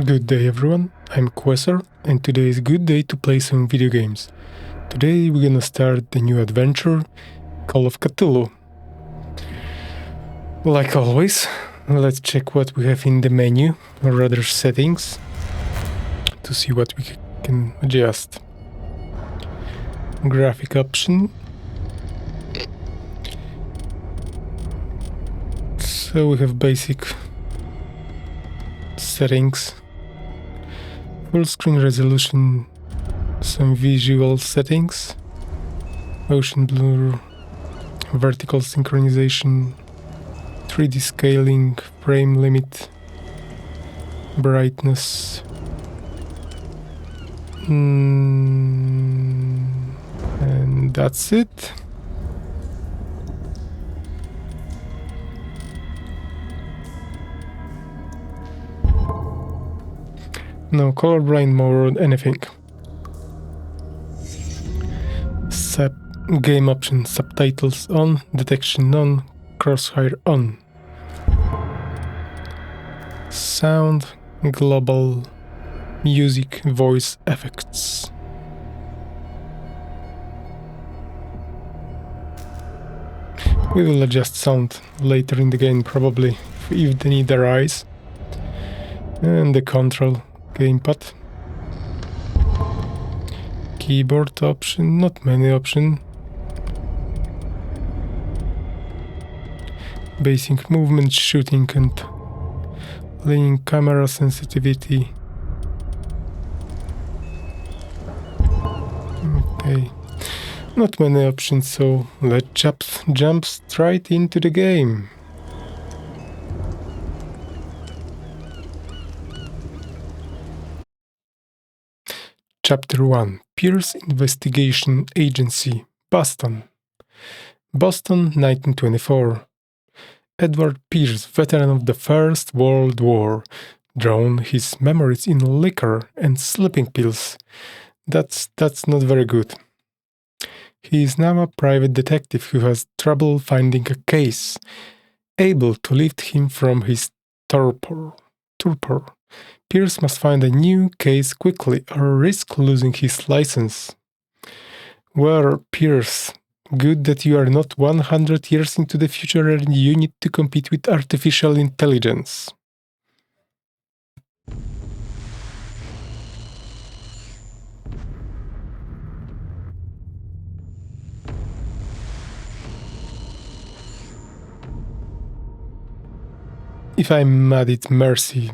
Good day everyone, I'm Quasar and today is a good day to play some video games. Today we're gonna start the new adventure, Call of Cthulhu. Like always, let's check what we have in the menu, or rather settings, to see what we can adjust. Graphic option. So we have basic settings. Full screen resolution, some visual settings, motion blur, vertical synchronization, 3D scaling, frame limit, brightness, and that's it. No colorblind mode, anything. Game option, subtitles on, detection on, crosshair on. Sound, global, music, voice effects. We will adjust sound later in the game probably, if the need arises. And the control gamepad. Keyboard option, not many options. Basic movement, shooting and playing, camera sensitivity. Okay, not many options, so let's jump straight into the game. Chapter 1, Pierce Investigation Agency, Boston. Boston, 1924. Edward Pierce, veteran of the First World War, drowned his memories in liquor and sleeping pills. That's not very good. He is now a private detective who has trouble finding a case, able to lift him from his torpor. Pierce must find a new case quickly or risk losing his license. Well, Pierce, good that you are not 100 years into the future and you need to compete with artificial intelligence. If I'm mad at mercy.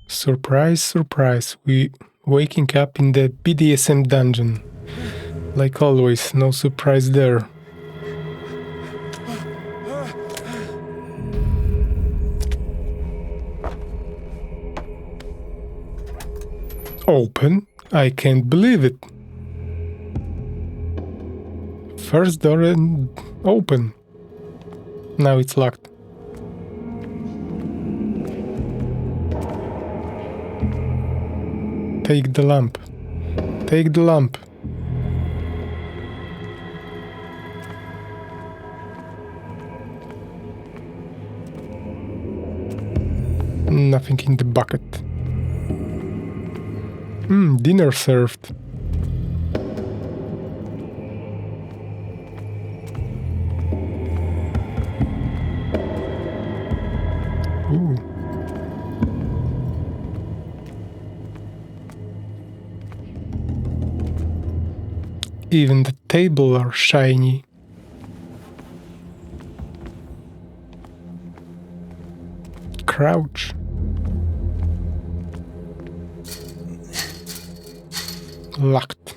Surprise, surprise, we waking up in the BDSM dungeon. Like always, no surprise there. Open? I can't believe it. First door and open. Now it's locked. Take the lamp. Take the lamp. Nothing in the bucket. Dinner served. Ooh. Even the tables are shiny. Crouch. Locked.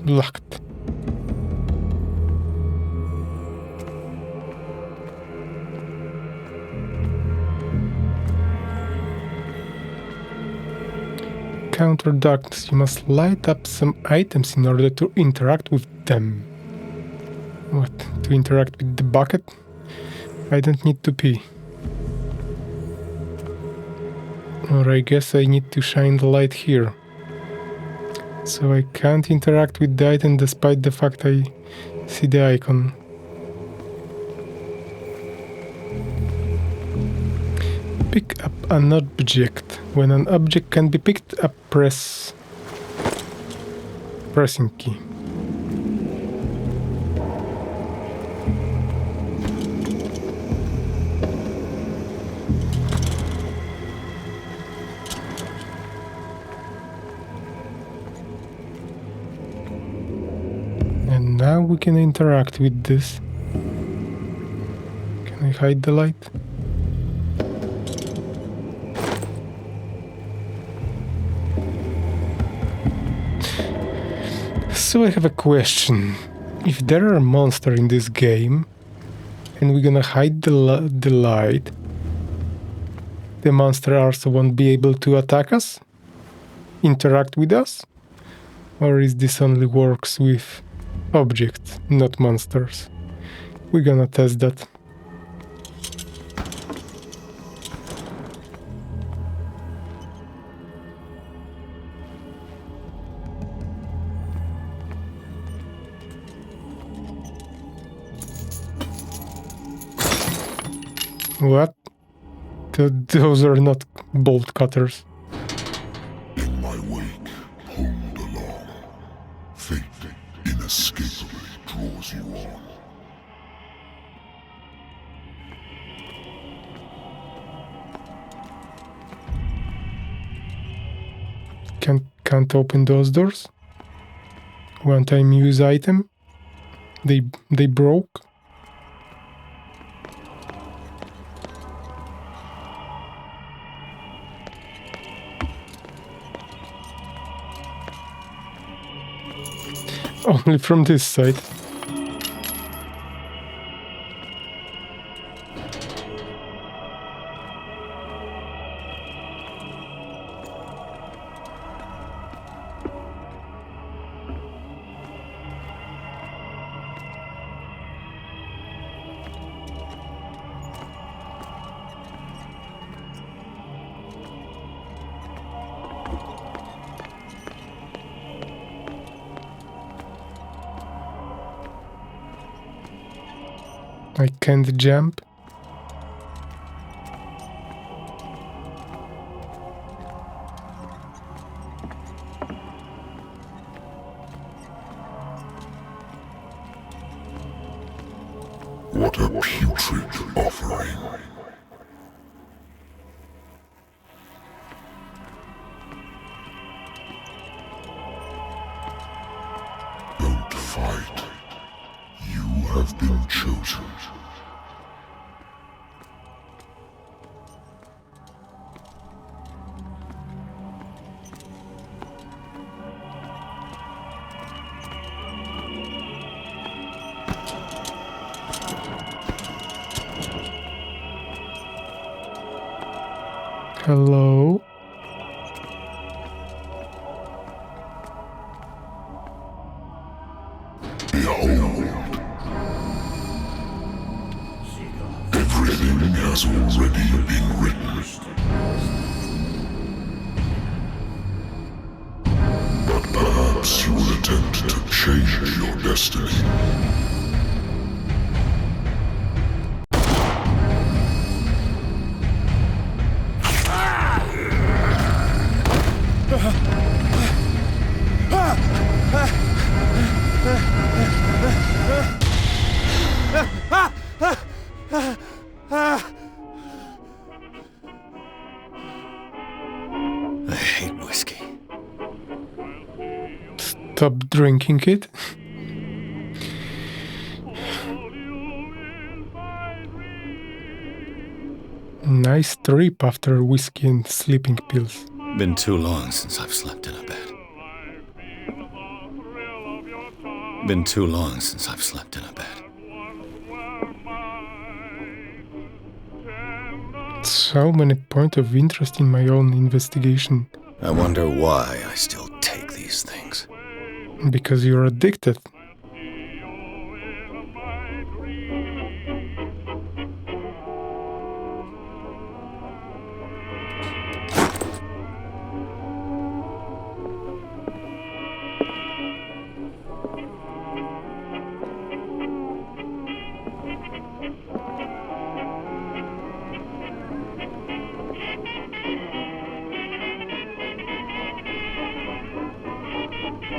Locked. encounter darkness, you must light up some items in order to interact with them. What? To interact with the bucket? I don't need to pee. Or I guess I need to shine the light here. So I can't interact with the item despite the fact I see the icon. Pick up an object. When an object can be picked up, pressing key. And now we can interact with this. Can I hide the light? So I have a question. If there are monsters in this game, and we're gonna hide the light, the monster also won't be able to attack us? Interact with us? Or is this only works with objects, not monsters? We're gonna test that. What? Those are not bolt cutters. In my wake, pulled along. Fate inescapably draws you on. Can't open those doors. One time use item. They broke. Only from this side. I can't jump. What a putrid offering. Don't fight. You have been chosen. Hello? Behold. Everything has already been written. But perhaps you will attempt to change your destiny. I hate whiskey. Stop drinking it. Nice trip after whiskey and sleeping pills. Been too long since I've slept in a bed. Been too long since I've slept in a bed. So many points of interest in my own investigation. I wonder why I still take these things. Because you're addicted.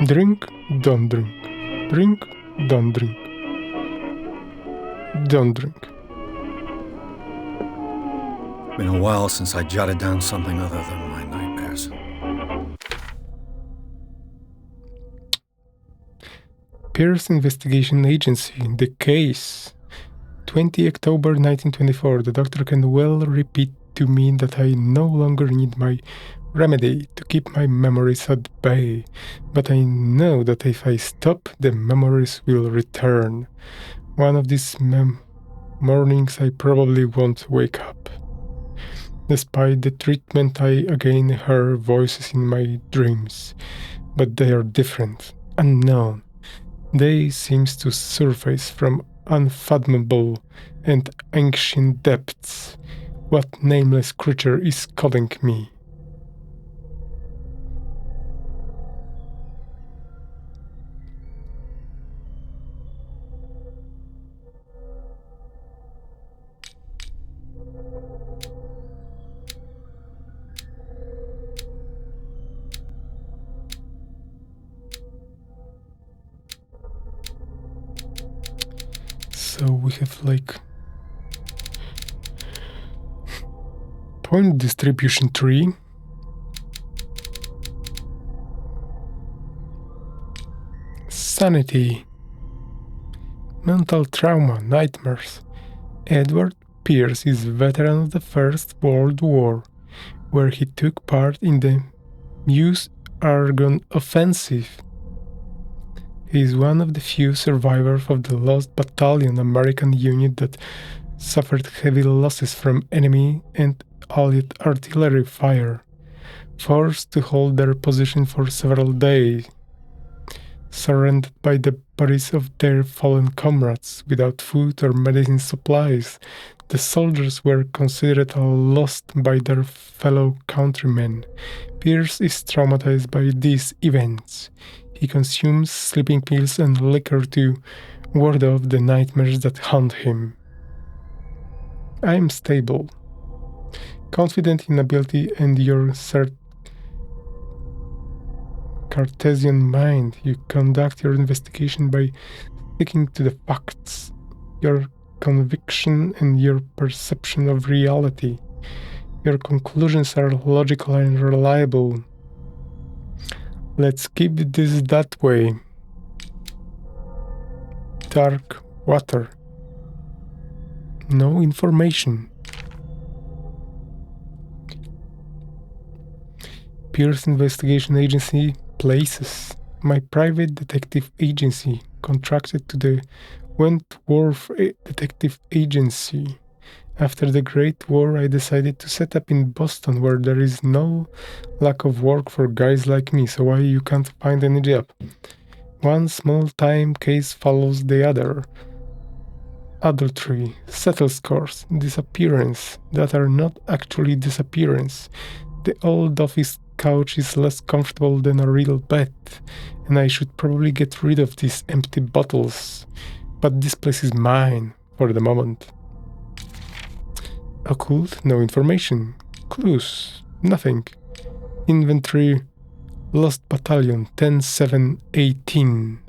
Drink, don't drink. Drink, don't drink. Don't drink. Been a while since I jotted down something other than my nightmares. Pierce Investigation Agency, the case. 20 October 1924. The doctor can well repeat to me that I no longer need my remedy to keep my memories at bay, but I know that if I stop, the memories will return. One of these mornings I probably won't wake up. Despite the treatment, I again hear voices in my dreams, but they are different, unknown. They seem to surface from unfathomable and ancient depths. What nameless creature is calling me? So we have like point distribution tree, sanity, mental trauma, nightmares. Edward Pierce is a veteran of the First World War, where he took part in the Meuse Argonne Offensive. He is one of the few survivors of the Lost Battalion American unit that suffered heavy losses from enemy and Allied artillery fire, forced to hold their position for several days, surrounded by the bodies of their fallen comrades, without food or medicine supplies. The soldiers were considered lost by their fellow countrymen. Pierce is traumatized by these events. He consumes sleeping pills and liquor to ward off the nightmares that haunt him. I am stable, confident in ability and your Cartesian mind. You conduct your investigation by sticking to the facts, your conviction and your perception of reality. Your conclusions are logical and reliable. Let's keep this that way. Dark water. No information. Pierce Investigation Agency places. My private detective agency contracted to the Wentworth Detective Agency. After the Great War, I decided to set up in Boston, where there is no lack of work for guys like me, so why you can't find any job? One small-time case follows the other. Adultery, settle scores, disappearance that are not actually disappearance. The old office couch is less comfortable than a real bed, and I should probably get rid of these empty bottles. But this place is mine for the moment. Occult, no information. Clues, nothing. Inventory, Lost Battalion, 10-7-18.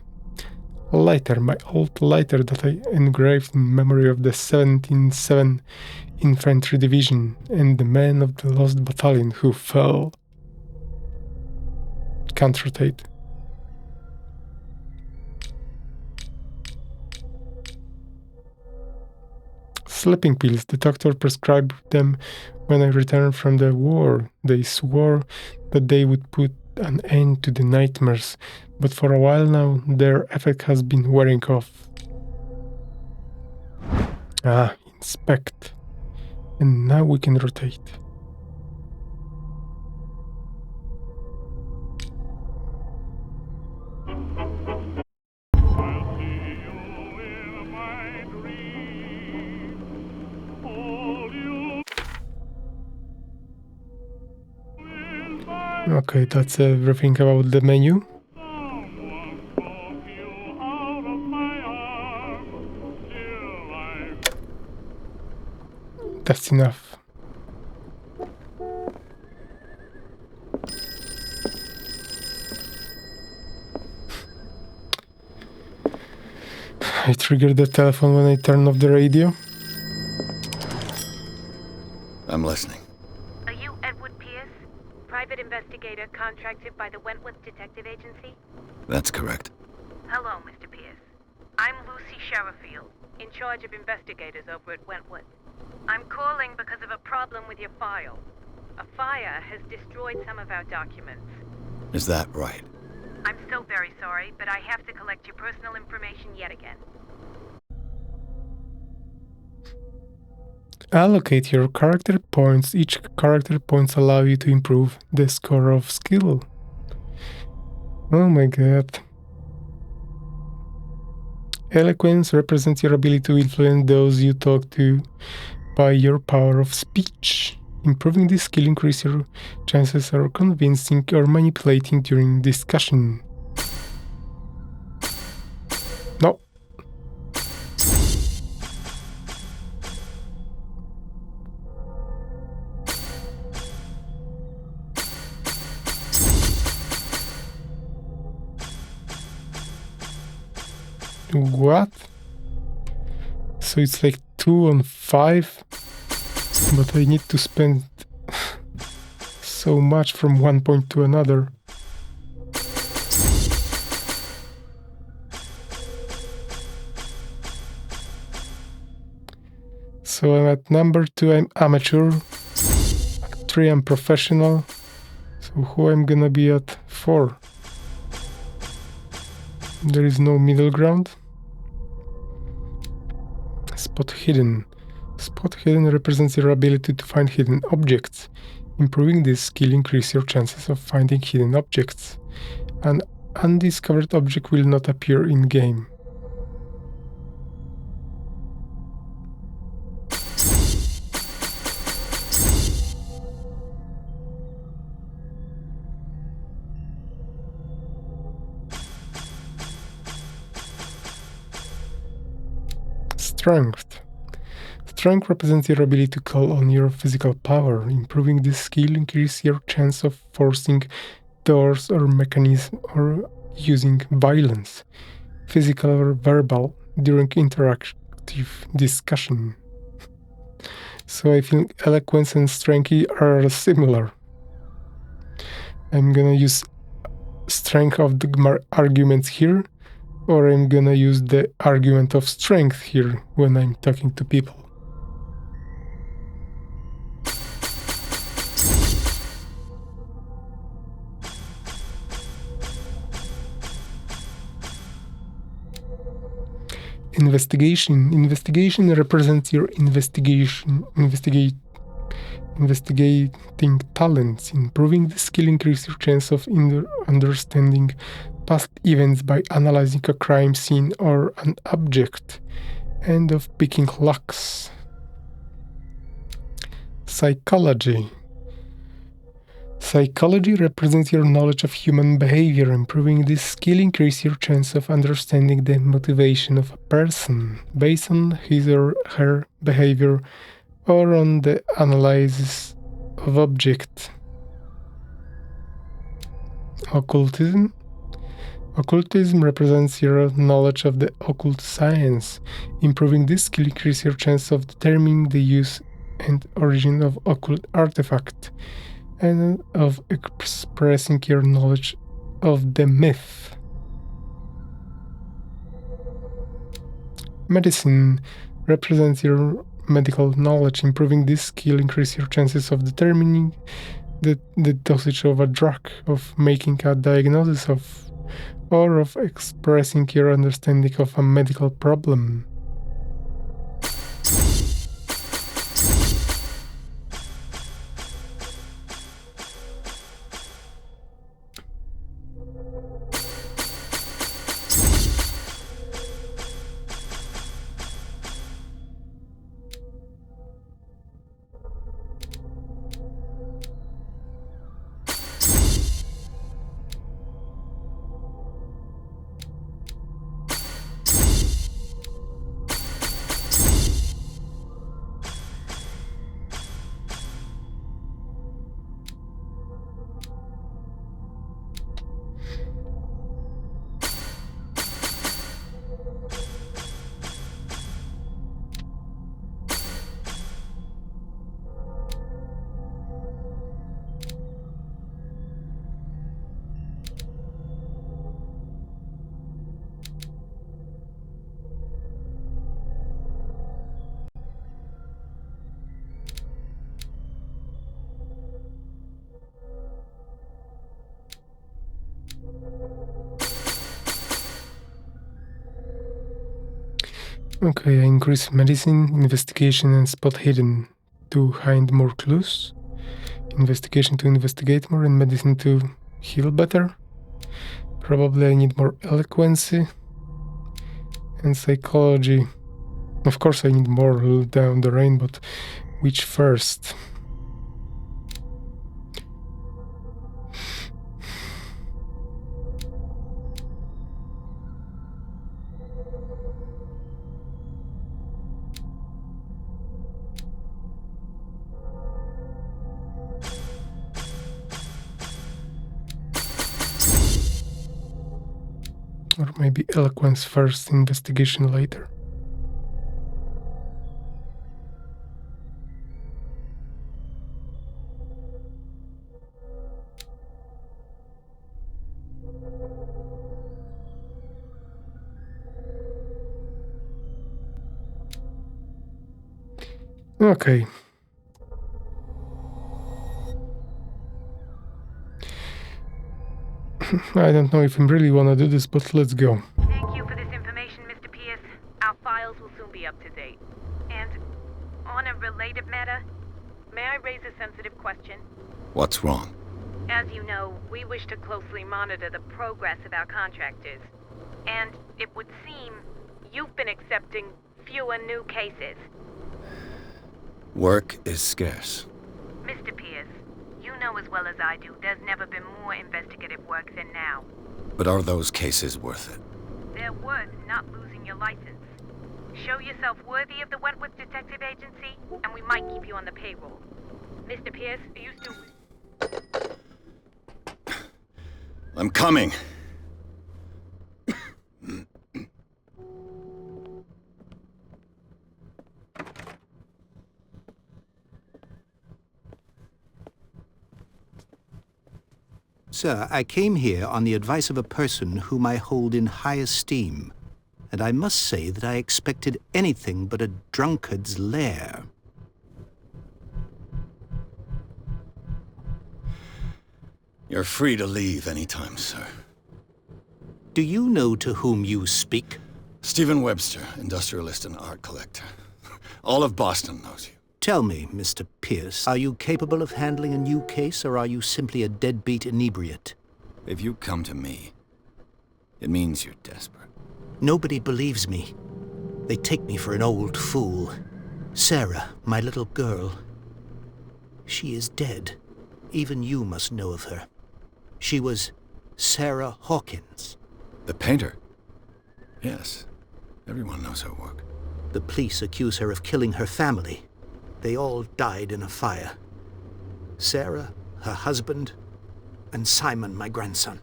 Lighter, my old lighter that I engraved in memory of the 17-7 Infantry Division and the men of the Lost Battalion who fell. Can't rotate. Sleeping pills. The doctor prescribed them when I returned from the war. They swore that they would put an end to the nightmares, but for a while now, their effect has been wearing off. Inspect. And now we can rotate. Okay, that's everything about the menu. That's enough. I triggered the telephone when I turned off the radio. I'm listening. Are you Edward Pierce, private investigator contracted by the Wentworth Detective Agency? That's correct. Hello, Mr. Pierce. I'm Lucy Sherifield, in charge of investigators over at Wentworth. I'm calling because of a problem with your file. A fire has destroyed some of our documents. Is that right? I'm so very sorry, but I have to collect your personal information yet again. Allocate your character points. Each character points allow you to improve the score of skill. Oh my god. Eloquence represents your ability to influence those you talk to by your power of speech. Improving this skill increases your chances of convincing or manipulating during discussion. No. What? So it's like 2 on 5, but I need to spend so much from one point to another. So I'm at number 2, I'm amateur. At 3, I'm professional. So who I'm gonna be at 4? There is no middle ground. Spot hidden. Spot hidden represents your ability to find hidden objects. Improving this skill increases your chances of finding hidden objects. An undiscovered object will not appear in-game. Strength. Strength represents your ability to call on your physical power. Improving this skill increases your chance of forcing doors or mechanisms or using violence, physical or verbal, during interactive discussion. So I think eloquence and strength are similar. I'm gonna use strength of the arguments here, or I'm gonna use the argument of strength here when I'm talking to people. Investigation. Investigation represents your investigating talents. Improving the skill increases your chance of understanding past events by analyzing a crime scene or an object, and of picking locks. Psychology. Psychology represents your knowledge of human behavior. Improving this skill increases your chance of understanding the motivation of a person based on his or her behavior or on the analysis of object. Occultism. Occultism represents your knowledge of the occult science. Improving this skill increases your chance of determining the use and origin of occult artifact, and of expressing your knowledge of the myth. Medicine represents your medical knowledge. Improving this skill increases your chances of determining the dosage of a drug, of making a diagnosis of, or of expressing your understanding of a medical problem. Okay, I increase medicine, investigation, and spot hidden to find more clues. Investigation to investigate more, and medicine to heal better. Probably I need more eloquency. And psychology. Of course I need more down the rain, but which first? Or maybe eloquence first, investigation later. Okay. I don't know if I really want to do this, but let's go. Thank you for this information, Mr. Pierce. Our files will soon be up to date. And on a related matter, may I raise a sensitive question? What's wrong? As you know, we wish to closely monitor the progress of our contractors. And it would seem you've been accepting fewer new cases. Work is scarce. Mr. Pierce, you know as well as I do, there's never been more investigative work than now. But are those cases worth it? They're worth not losing your license. Show yourself worthy of the Wentworth Detective Agency, and we might keep you on the payroll. Mr. Pierce, are you still... I'm coming. Sir, I came here on the advice of a person whom I hold in high esteem, and I must say that I expected anything but a drunkard's lair. You're free to leave anytime, sir. Do you know to whom you speak? Stephen Webster, industrialist and art collector. All of Boston knows you. Tell me, Mr. Pierce, are you capable of handling a new case, or are you simply a deadbeat inebriate? If you come to me, it means you're desperate. Nobody believes me. They take me for an old fool. Sarah, my little girl, she is dead. Even you must know of her. She was Sarah Hawkins. The painter? Yes. Everyone knows her work. The police accuse her of killing her family. They all died in a fire. Sarah, her husband, and Simon, my grandson.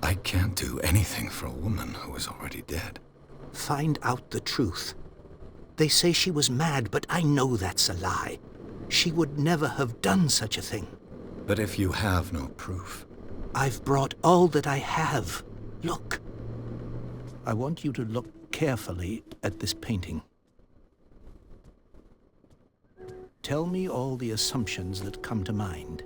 I can't do anything for a woman who is already dead. Find out the truth. They say she was mad, but I know that's a lie. She would never have done such a thing. But if you have no proof... I've brought all that I have. Look. I want you to look carefully at this painting. Tell me all the assumptions that come to mind.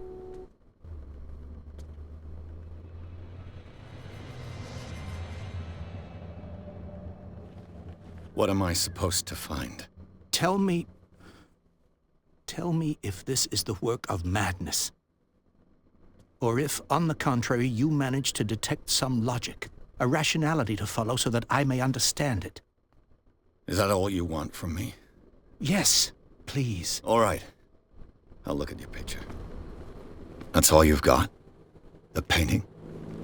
What am I supposed to find? Tell me if this is the work of madness. Or if, on the contrary, you manage to detect some logic, a rationality to follow so that I may understand it. Is that all you want from me? Yes, please. All right. I'll look at your picture. That's all you've got? The painting?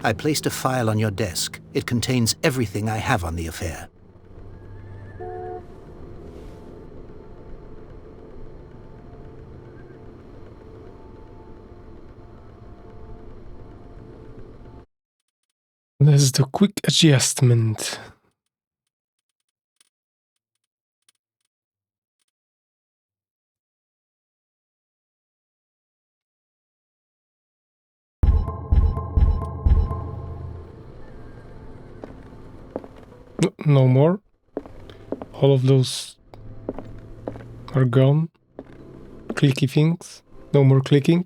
I placed a file on your desk. It contains everything I have on the affair. This is the quick adjustment. No more. All of those are gone. Clicky things. No more clicking.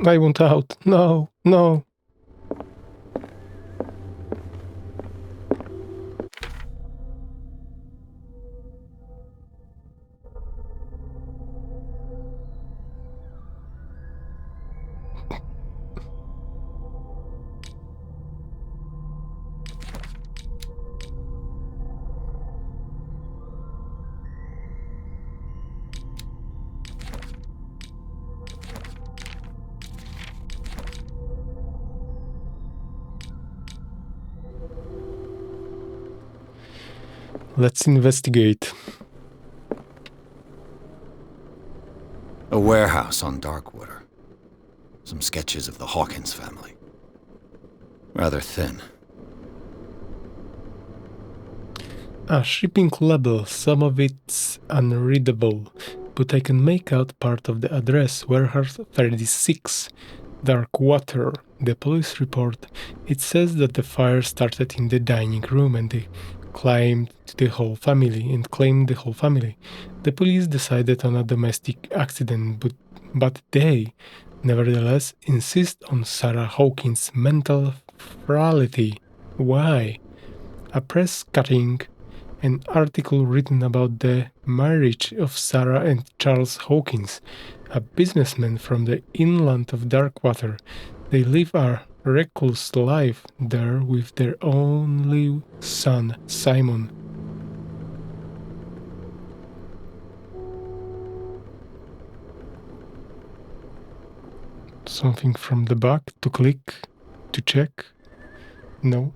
I want out. No, no. Let's investigate. A warehouse on Darkwater. Some sketches of the Hawkins family. Rather thin. A shipping label, some of it's unreadable, but I can make out part of the address, Warehouse 36, Darkwater. The police report, it says that the fire started in the dining room and they claimed the whole family. The police decided on a domestic accident, but they, nevertheless, insist on Sarah Hawkins' mental frailty. Why? A press cutting, an article written about the marriage of Sarah and Charles Hawkins, a businessman from the inland of Darkwater. They live a recluse life there with their only son, Simon. Something from the back to click, to check? No.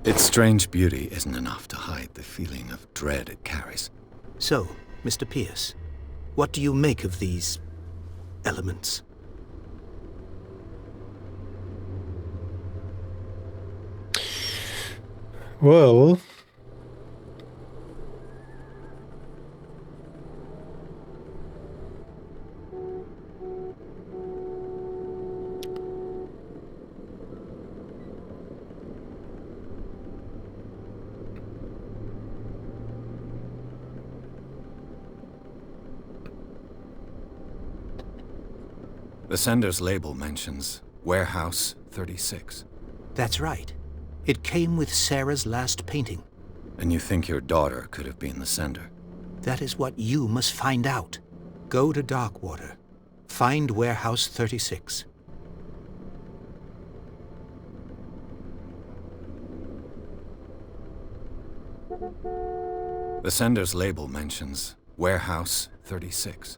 Its strange beauty isn't enough to hide the feeling of dread it carries. So, Mr. Pierce, what do you make of these elements? Well, The sender's label mentions Warehouse 36. That's right. It came with Sarah's last painting. And you think your daughter could have been the sender? That is what you must find out. Go to Darkwater. Find Warehouse 36. The sender's label mentions Warehouse 36.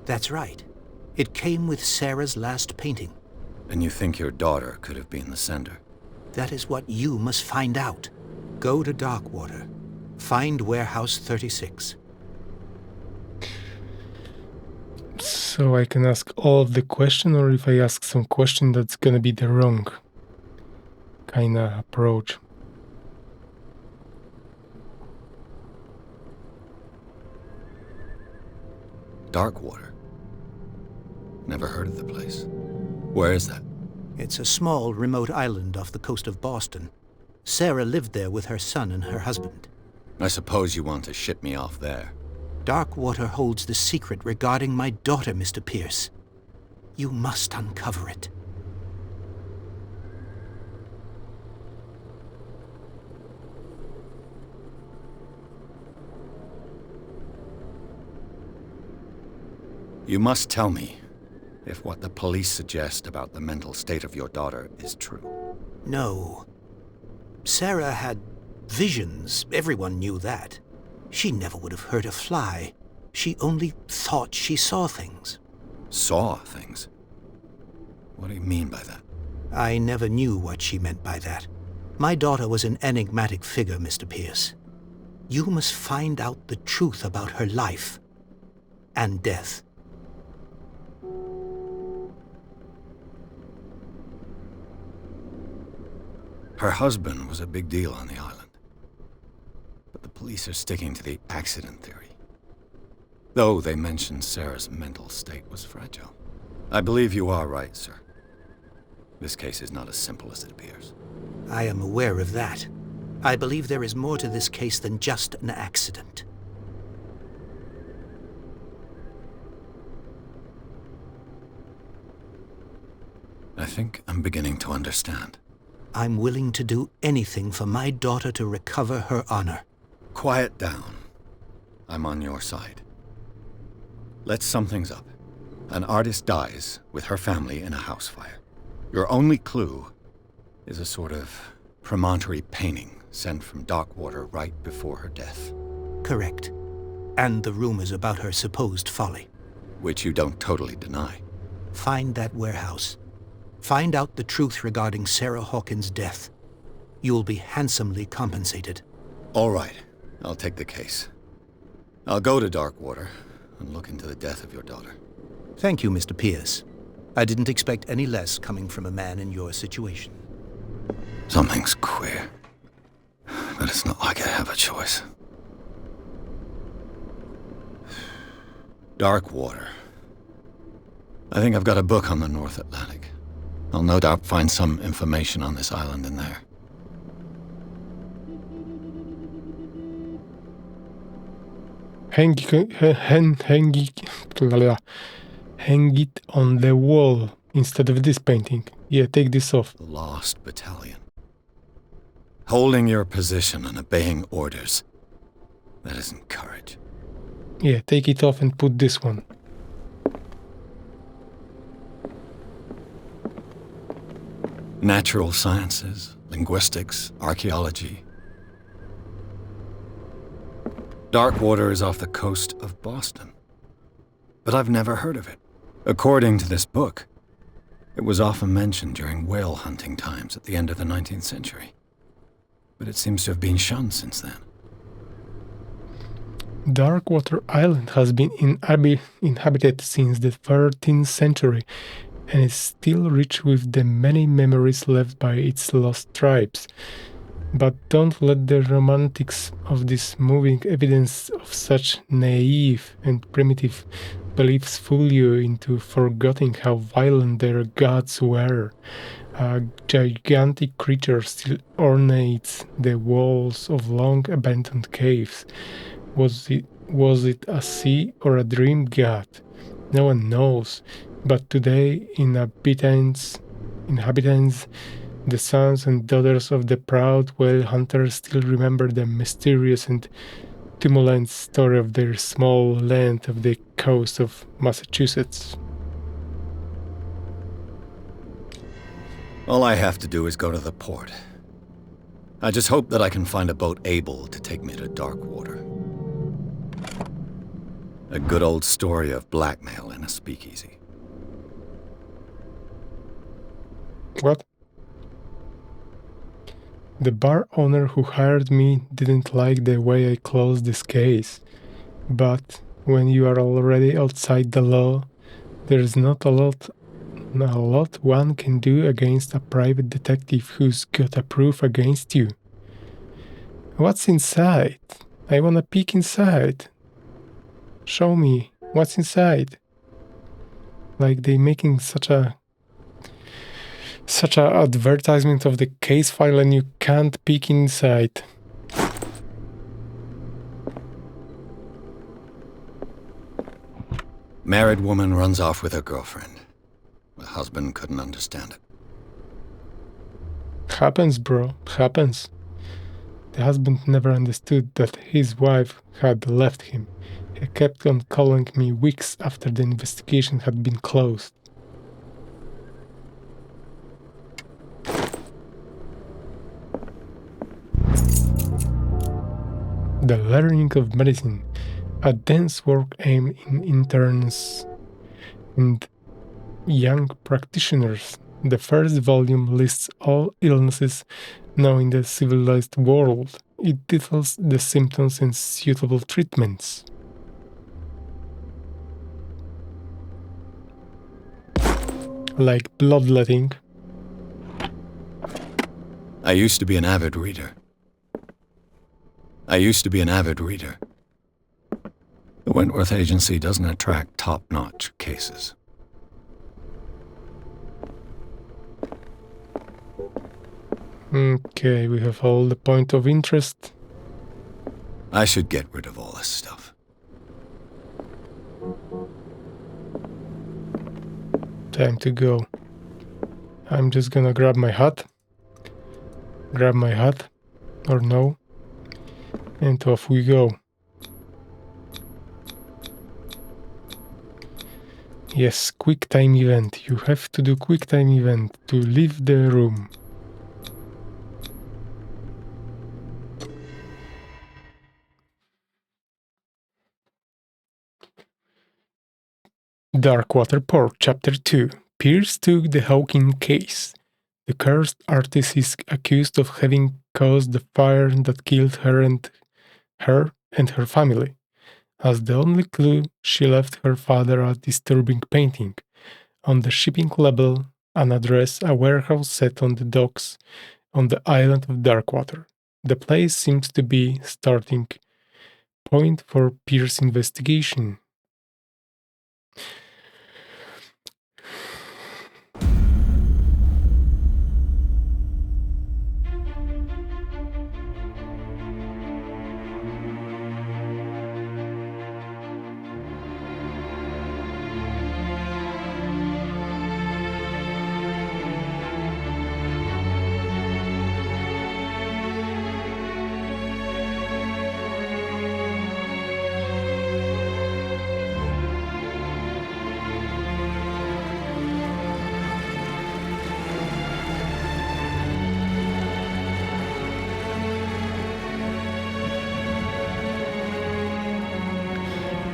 That's right. It came with Sarah's last painting. And you think your daughter could have been the sender? That is what you must find out. Go to Darkwater. Find Warehouse 36. so I can ask all of the question, or if I ask some question, that's gonna be the wrong kind of approach. Darkwater? Never heard of the place. Where is that? It's a small, remote island off the coast of Boston. Sarah lived there with her son and her husband. I suppose you want to ship me off there. Darkwater holds the secret regarding my daughter, Mr. Pierce. You must uncover it. You must tell me if what the police suggest about the mental state of your daughter is true. No. Sarah had visions. Everyone knew that. She never would have hurt a fly. She only thought she saw things. Saw things? What do you mean by that? I never knew what she meant by that. My daughter was an enigmatic figure, Mr. Pierce. You must find out the truth about her life and death. Her husband was a big deal on the island. But the police are sticking to the accident theory. Though they mentioned Sarah's mental state was fragile. I believe you are right, sir. This case is not as simple as it appears. I am aware of that. I believe there is more to this case than just an accident. I think I'm beginning to understand. I'm willing to do anything for my daughter to recover her honor. Quiet down. I'm on your side. Let's sum things up. An artist dies with her family in a house fire. Your only clue is a sort of promontory painting sent from Darkwater right before her death. Correct. And the rumors about her supposed folly. Which you don't totally deny. Find that warehouse. Find out the truth regarding Sarah Hawkins' death. You'll be handsomely compensated. All right. I'll take the case. I'll go to Darkwater and look into the death of your daughter. Thank you, Mr. Pierce. I didn't expect any less coming from a man in your situation. Something's queer. But it's not like I have a choice. Darkwater. I think I've got a book on the North Atlantic. I'll no doubt find some information on this island in there. Hang it on the wall instead of this painting. Yeah, take this off. The Lost Battalion. Holding your position and obeying orders. That isn't courage. Yeah, take it off and put this one. Natural sciences, linguistics, archaeology. Darkwater is off the coast of Boston. But I've never heard of it. According to this book, it was often mentioned during whale hunting times at the end of the 19th century. But it seems to have been shunned since then. Darkwater Island has been inhabited since the 13th century and is still rich with the many memories left by its lost tribes. But don't let the romantics of this moving evidence of such naive and primitive beliefs fool you into forgetting how violent their gods were. A gigantic creature still ornates the walls of long-abandoned caves. Was it a sea or a dream god? No one knows. But today, inhabitants, the sons and daughters of the proud whale hunters still remember the mysterious and tumultuous story of their small land of the coast of Massachusetts. All I have to do is go to the port. I just hope that I can find a boat able to take me to Darkwater. A good old story of blackmail in a speakeasy. What? The bar owner who hired me didn't like the way I closed this case. But when you are already outside the law, there's not a lot one can do against a private detective who's got a proof against you. What's inside? I wanna peek inside. Show me what's inside. Like they making such a advertisement of the case file and you can't peek inside. Married woman runs off with her girlfriend. The husband couldn't understand it. Happens, bro. Happens. The husband never understood that his wife had left him. He kept on calling me weeks after the investigation had been closed. The Learning of Medicine, a dense work aimed in interns and young practitioners. The first volume lists all illnesses known in the civilized world. It details the symptoms and suitable treatments. Like bloodletting. I used to be an avid reader. The Wentworth Agency doesn't attract top-notch cases. Okay, we have all the point of interest. I should get rid of all this stuff. Time to go. I'm just gonna grab my hat. Or no. And off we go. Yes, quick time event. You have to do quick time event to leave the room. Darkwater Port, Chapter 2. Pierce took the Hawking case. The cursed artist is accused of having caused the fire that killed her and her family. As the only clue, she left her father a disturbing painting. On the shipping label, an address, a warehouse set on the docks on the island of Darkwater. The place seems to be starting point for Pierce's investigation.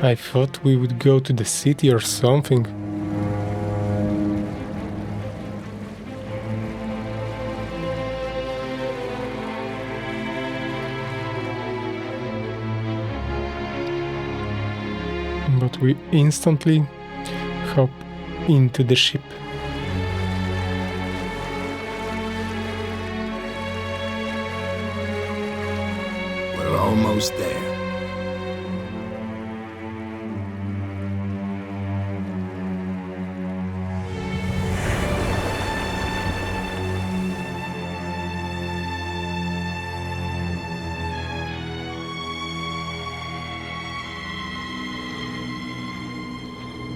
I thought we would go to the city or something. But we instantly hop into the ship. We're almost there.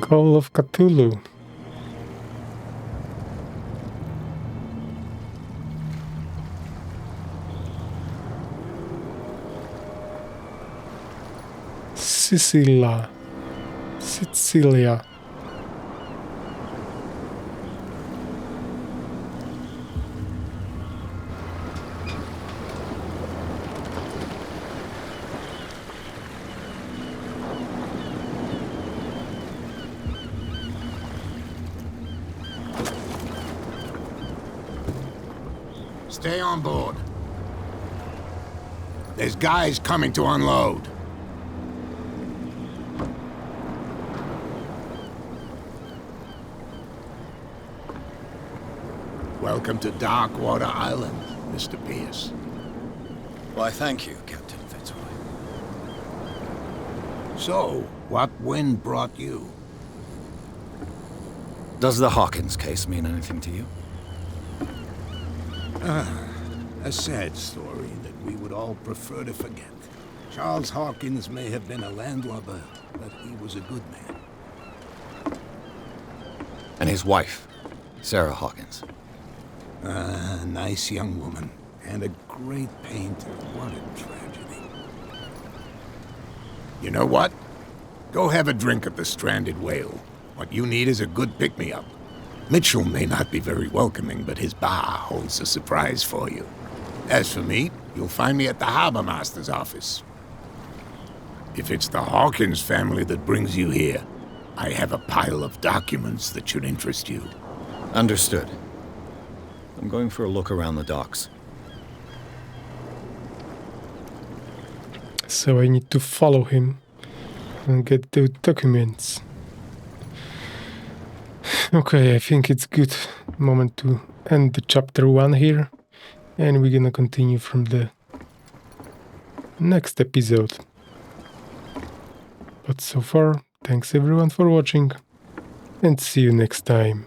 Call of Cthulhu. Sicilia. Stay on board. There's guys coming to unload. Welcome to Darkwater Island, Mr. Pierce. Why, thank you, Captain Fitzroy. So, what wind brought you? Does the Hawkins case mean anything to you? A sad story that we would all prefer to forget. Charles Hawkins may have been a landlubber, but he was a good man. And his wife, Sarah Hawkins. A nice young woman, and a great painter. What a tragedy. You know what? Go have a drink at the Stranded Whale. What you need is a good pick-me-up. Mitchell may not be very welcoming, but his bar holds a surprise for you. As for me, you'll find me at the Harbor Master's office. If it's the Hawkins family that brings you here, I have a pile of documents that should interest you. Understood. I'm going for a look around the docks. So I need to follow him and get the documents. Okay, I think it's good moment to end the chapter 1 here, and we're gonna continue from the next episode. But so far, thanks everyone for watching, and see you next time.